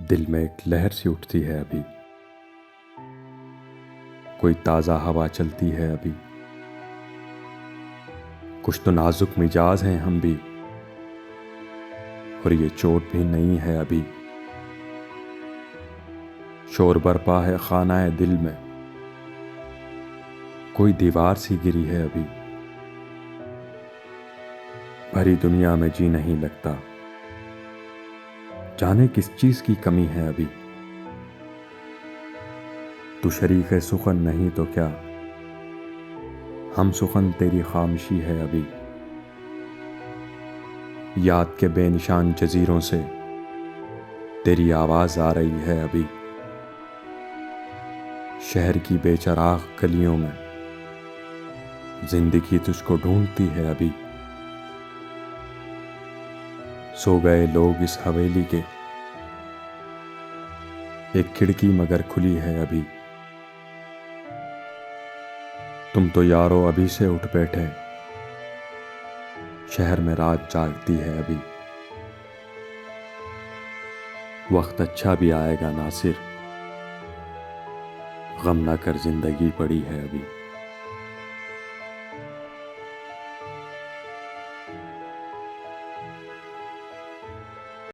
دل میں ایک لہر سی اٹھتی ہے ابھی، کوئی تازہ ہوا چلتی ہے ابھی، کچھ تو نازک مزاج ہیں ہم بھی، اور یہ چوٹ بھی نہیں ہے ابھی۔ شور برپا ہے خانہ دل میں، کوئی دیوار سی گری ہے ابھی، بھری دنیا میں جی نہیں لگتا، جانے کس چیز کی کمی ہے ابھی۔ تو شریک سخن نہیں تو کیا، ہم سخن تیری خاموشی ہے ابھی۔ یاد کے بے نشان جزیروں سے تیری آواز آ رہی ہے ابھی، شہر کی بے چراغ گلیوں میں زندگی تجھ کو ڈھونڈتی ہے ابھی۔ سو گئے لوگ اس حویلی کے، ایک کھڑکی مگر کھلی ہے ابھی۔ تم تو یارو ابھی سے اٹھ بیٹھے، شہر میں رات جاگتی ہے ابھی۔ وقت اچھا بھی آئے گا ناصر، غم نہ کر زندگی پڑی ہے ابھی۔